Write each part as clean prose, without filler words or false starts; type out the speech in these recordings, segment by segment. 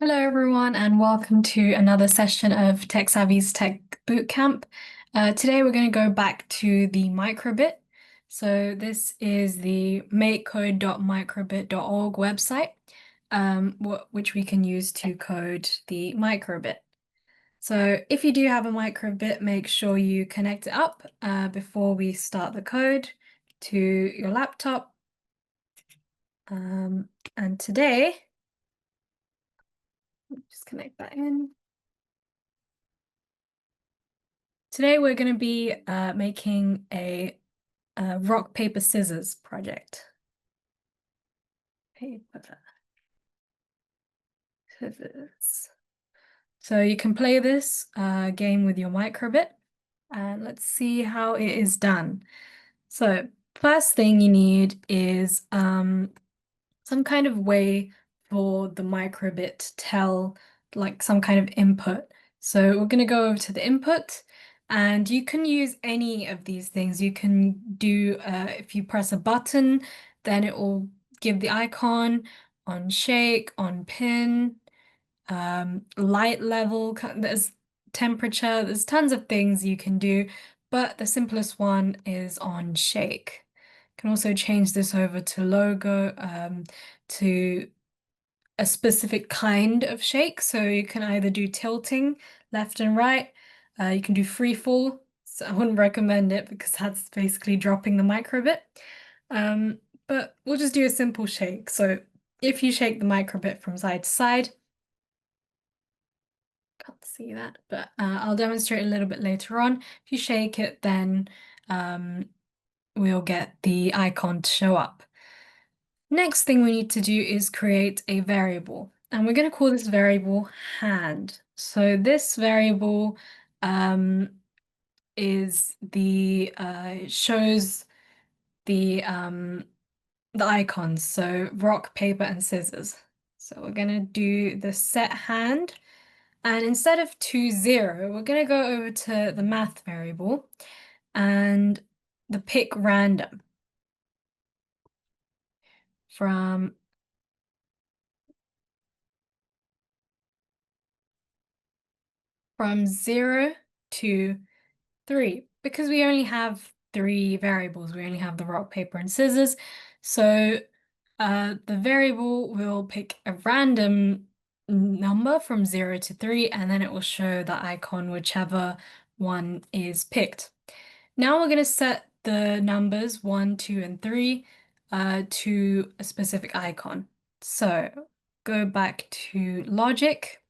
Hello, everyone, and welcome to another session of Texavi's Tech Bootcamp. Today, we're going to go back to the MicroBit. So this is the makecode.microbit.org website, which we can use to code the MicroBit. So if you do have a MicroBit, make sure you connect it up before we start the code to your laptop. And today, just connect that in. Today we're going to be making a rock, paper, scissors project. Paper, scissors. So you can play this game with your MicroBit, and let's see how it is done. So first thing you need is some kind of way for the MicroBit to tell like some kind of input. So we're going to go over to the input, and you can use any of these things. You can do, if you press a button, then it will give the icon on shake, on pin, light level, there's temperature, there's tons of things you can do, but the simplest one is on shake. You can also change this over to logo, to a specific kind of shake. So you can either do tilting left and right. You can do free fall. So I wouldn't recommend it because that's basically dropping the microbit. But we'll just do a simple shake. So if you shake the microbit from side to side, can't see that, but I'll demonstrate a little bit later on. If you shake it, then we'll get the icon to show up. Next thing we need to do is create a variable, and we're going to call this variable hand. So this variable is the shows the icons, so rock, paper, and scissors. So we're going to do the set hand, and instead of 0, we're going to go over to the math variable and the pick random from 0 to 3, because we only have 3 variables. We only have the rock, paper, and scissors. So the variable will pick a random number from 0 to 3, and then it will show the icon whichever one is picked. Now we're going to set the numbers 1, 2, and 3 to a specific icon. So go back to logic.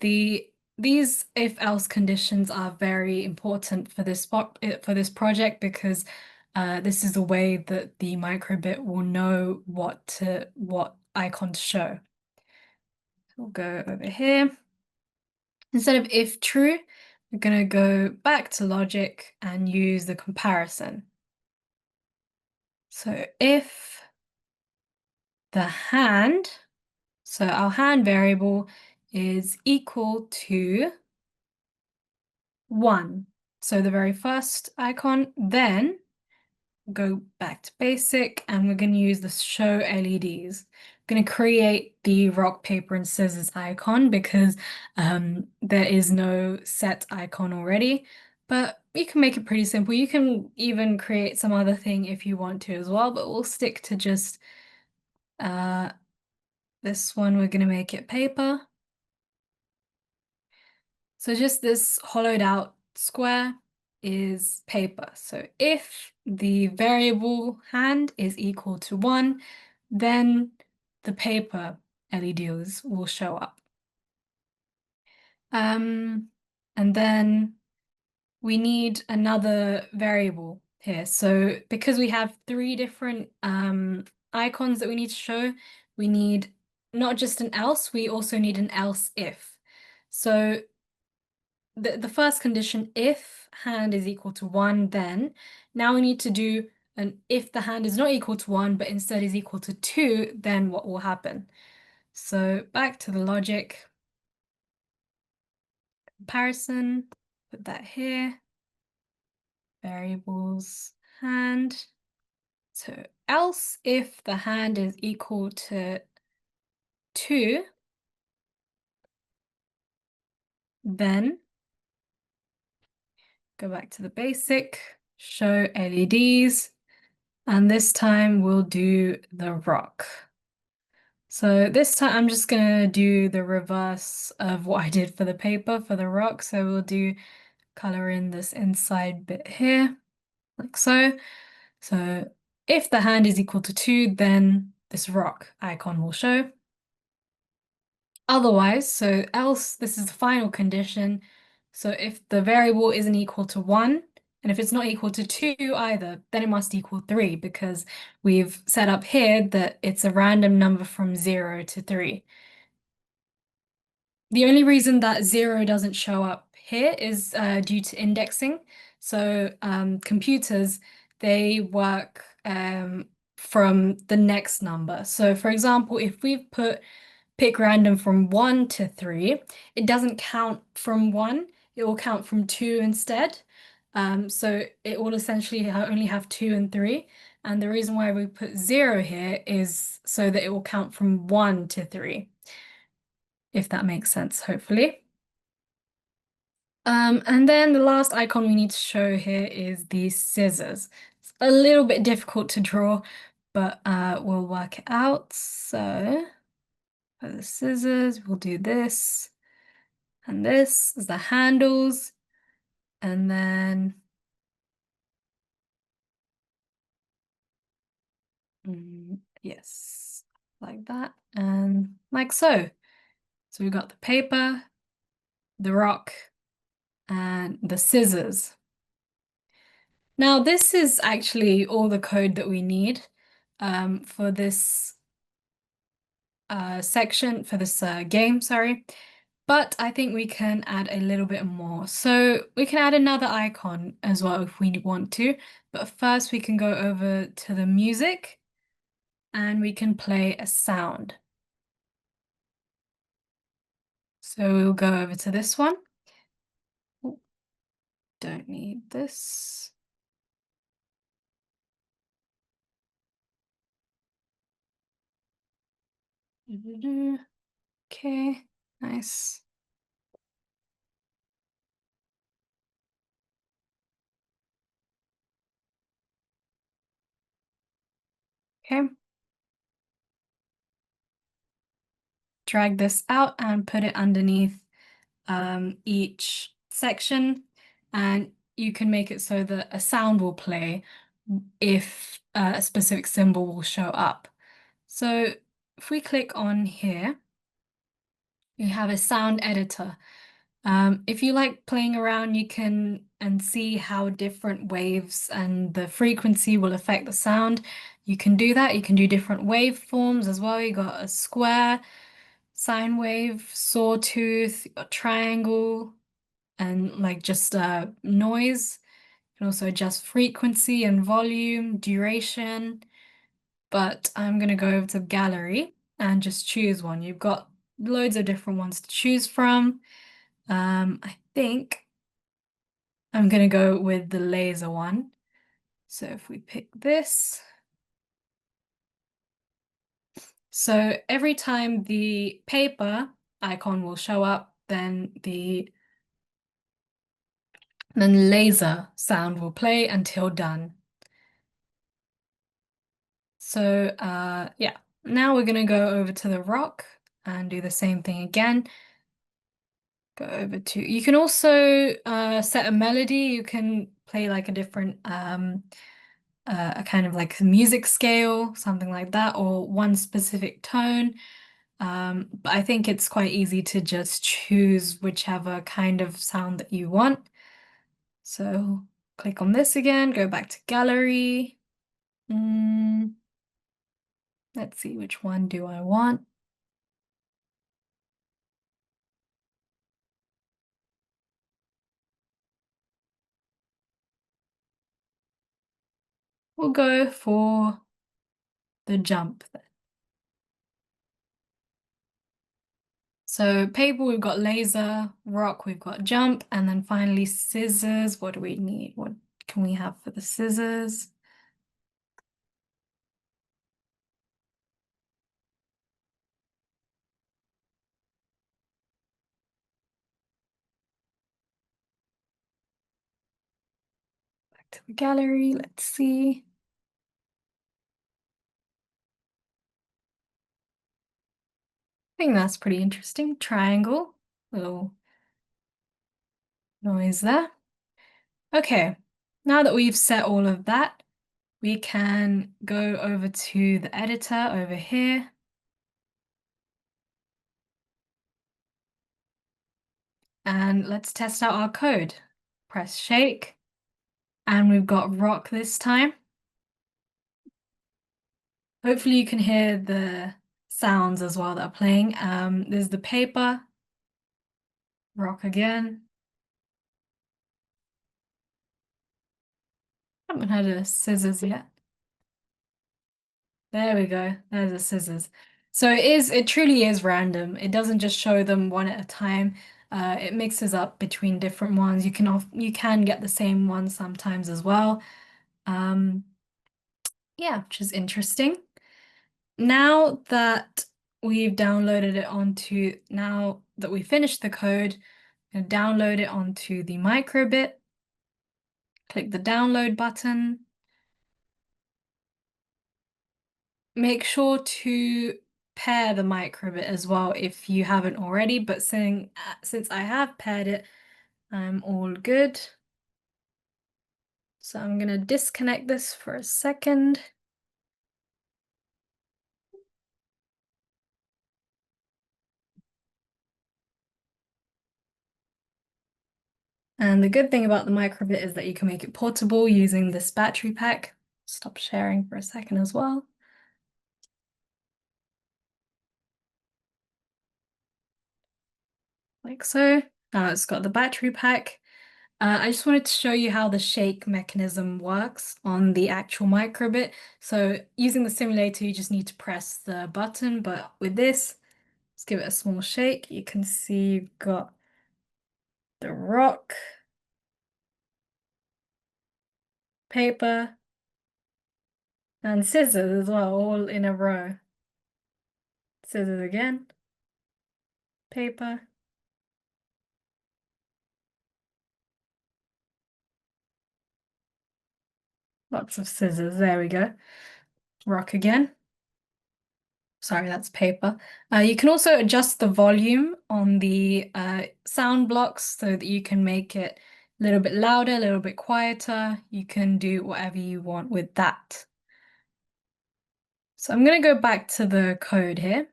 These if-else conditions are very important for this project because this is a way that the microbit will know what icon to show. We'll go over here. Instead of if true, we're going to go back to logic and use the comparison. So if the hand, so our hand variable is equal to 1. So the very first icon, then go back to basic, and we're going to use the show LEDs. I'm going to create the rock, paper, and scissors icon because there is no set icon already, but you can make it pretty simple. You can even create some other thing if you want to as well, but we'll stick to just this one. We're going to make it paper. So just this hollowed out square is paper. So if the variable hand is equal to 1, then the paper LEDs will show up. And then we need another variable here. So because we have 3 different icons that we need to show, we need not just an else, we also need an else if. So the first condition, if hand is equal to 1, then now we need to do an if the hand is not equal to 1, but instead is equal to 2, then what will happen? So back to the logic. Comparison, put that here. Variables, hand. So else if the hand is equal to 2, Then go back to the basic, show LEDs, and this time we'll do the rock. So this time I'm just gonna do the reverse of what I did for the paper for the rock. So we'll do color in this inside bit here, like so. So if the hand is equal to 2, then this rock icon will show. Otherwise, so else, this is the final condition. So if the variable isn't equal to 1, and if it's not equal to 2 either, then it must equal 3 because we've set up here that it's a random number from 0 to 3. The only reason that 0 doesn't show up here is due to indexing. So computers, they work from the next number. So for example, if we've put pick random from 1 to 3, it doesn't count from 1, it will count from 2 instead. So it will essentially only have 2 and 3. And the reason why we put 0 here is so that it will count from 1 to 3, if that makes sense, hopefully. And then the last icon we need to show here is the scissors. It's a little bit difficult to draw, but we'll work it out. So for the scissors, we'll do this and this as the handles, and then yes, like that, and like so. So we've got the paper, the rock, and the scissors. Now this is actually all the code that we need for this section, for this game, sorry. But I think we can add a little bit more. So we can add another icon as well if we want to. But first we can go over to the music and we can play a sound. So we'll go over to this one. Ooh, don't need this. Okay, nice. Okay. Drag this out and put it underneath each section, and you can make it so that a sound will play if a specific symbol will show up. So if we click on here, you have a sound editor. If you like playing around, you can and see how different waves and the frequency will affect the sound. You can do that. You can do different waveforms as well. You got a square, sine wave, sawtooth, you got triangle, and like just noise. You can also adjust frequency and volume, duration. But I'm going to go over to gallery and just choose one. You've got loads of different ones to choose from. I think I'm going to go with the laser one. So if we pick this, so every time the paper icon will show up, then the laser sound will play until done. So yeah, now we're going to go over to the rock and do the same thing again. Go over to, you can also set a melody. You can play like a different, a kind of like music scale, something like that, or one specific tone. But I think it's quite easy to just choose whichever kind of sound that you want. So click on this again, go back to gallery. Let's see, which one do I want? We'll go for the jump then. So paper, we've got laser, rock, we've got jump, and then finally scissors. What do we need? What can we have for the scissors? to the gallery. Let's see. I think that's pretty interesting. Triangle, little noise there. Okay, now that we've set all of that, we can go over to the editor over here. And let's test out our code. Press shake, and we've got rock this time. Hopefully you can hear the sounds as well that are playing. There's the paper, rock again. I haven't had a scissors yet. There we go. There's the scissors. So it truly is random. It doesn't just show them one at a time. It mixes up between different ones. You can get the same one sometimes as well. Yeah, which is interesting. Now that we've downloaded it onto, now that we finished the code, I'm gonna download it onto the MicroBit. Click the download button. Make sure to pair the MicroBit as well if you haven't already, but since I have paired it, I'm all good. So I'm gonna disconnect this for a second. And the good thing about the MicroBit is that you can make it portable using this battery pack. Stop sharing for a second as well. Like so. Now it's got the battery pack. I just wanted to show you how the shake mechanism works on the actual MicroBit. So using the simulator, you just need to press the button, but with this, let's give it a small shake. You can see you've got the rock, paper, and scissors as well, all in a row. Scissors again, paper, lots of scissors. There we go. Rock again. Sorry, that's paper. You can also adjust the volume on the sound blocks so that you can make it a little bit louder, a little bit quieter. You can do whatever you want with that. So I'm going to go back to the code here.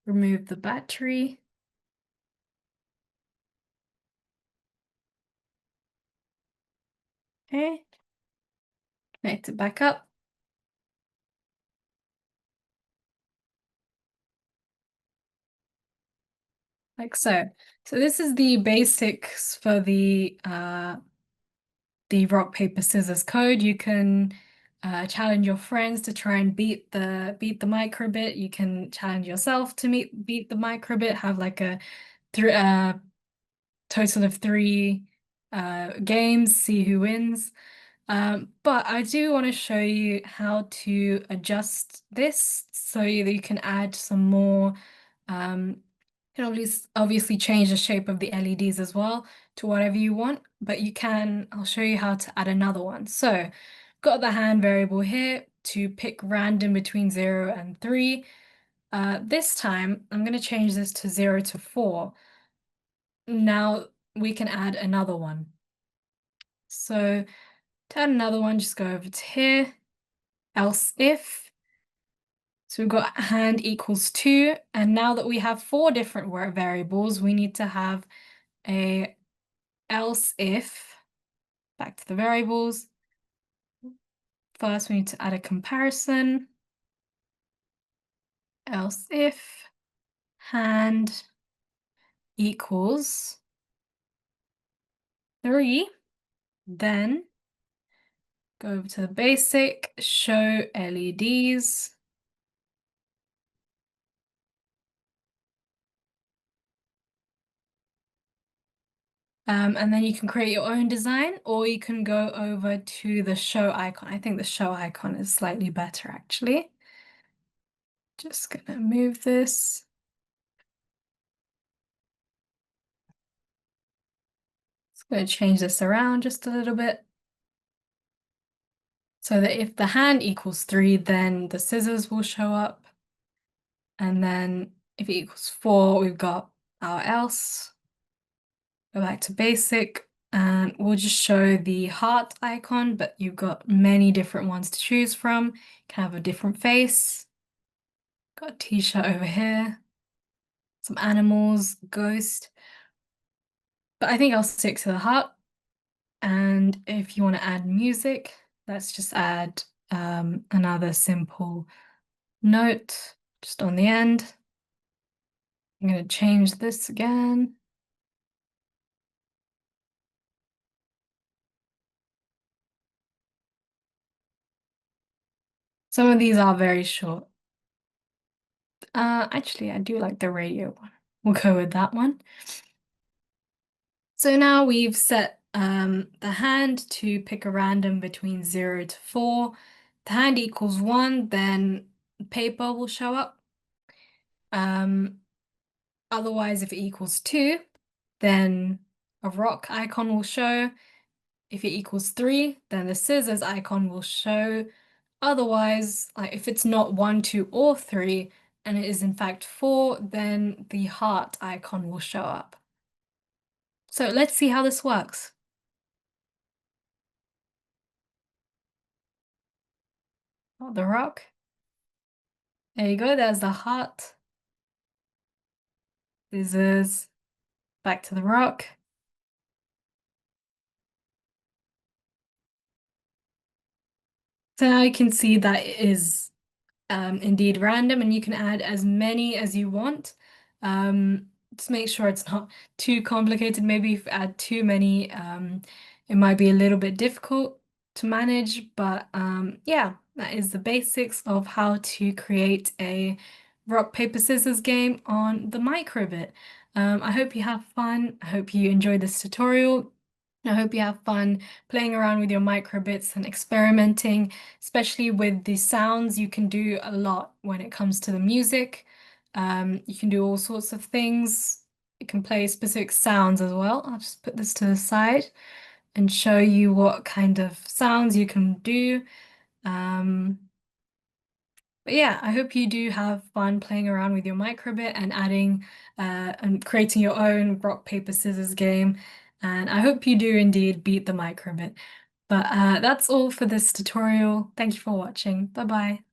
Remove the battery. Okay. Connect it back up. Like so. So this is the basics for the rock, paper, scissors code. You can challenge your friends to try and beat the MicroBit. You can challenge yourself to beat the MicroBit, have like a total of 3 games, see who wins. But I do want to show you how to adjust this so that you can add some more. You can obviously change the shape of the LEDs as well to whatever you want, but I'll show you how to add another one. So got the hand variable here to pick random between 0 and 3. This time I'm going to change this to 0 to 4. Now we can add another one. So to add another one, just go over to here, else if. So we've got hand equals 2, and now that we have 4 different variables, we need to have a else if. Back to the variables. First, we need to add a comparison. Else if hand equals 3, then go over to the basic, show LEDs. And then you can create your own design, or you can go over to the show icon. I think the show icon is slightly better, actually. Just gonna move this. It's I'm going to change this around just a little bit so that if the hand equals 3, then the scissors will show up. And then if it equals 4, we've got our else. Go back to basic, and we'll just show the heart icon, but you've got many different ones to choose from. You can have a different face. Got a t-shirt over here. Some animals, ghost. But I think I'll stick to the heart. And if you want to add music, let's just add another simple note just on the end. I'm going to change this again. Some of these are very short. Actually, I do like the radio one. We'll go with that one. So now we've set the hand to pick a random between 0 to 4. The hand equals 1, then paper will show up. Otherwise, if it equals 2, then a rock icon will show. If it equals 3, then the scissors icon will show. Otherwise, like if it's not 1, 2, or 3, and it is in fact 4, then the heart icon will show up. So let's see how this works. Oh, the rock. There you go, there's the heart. Scissors, back to the rock. So now you can see that it is indeed random, and you can add as many as you want. Just make sure it's not too complicated. Maybe if you add too many, it might be a little bit difficult to manage, but yeah, that is the basics of how to create a rock, paper, scissors game on the MicroBit. I hope you have fun. I hope you enjoyed this tutorial. I hope you have fun playing around with your microbits and experimenting, especially with the sounds. You can do a lot when it comes to the music. You can do all sorts of things. You can play specific sounds as well. I'll just put this to the side and show you what kind of sounds you can do. But yeah, I hope you do have fun playing around with your microbit and adding and creating your own rock, paper, scissors game. And I hope you do indeed beat the microbit. But that's all for this tutorial. Thank you for watching. Bye bye.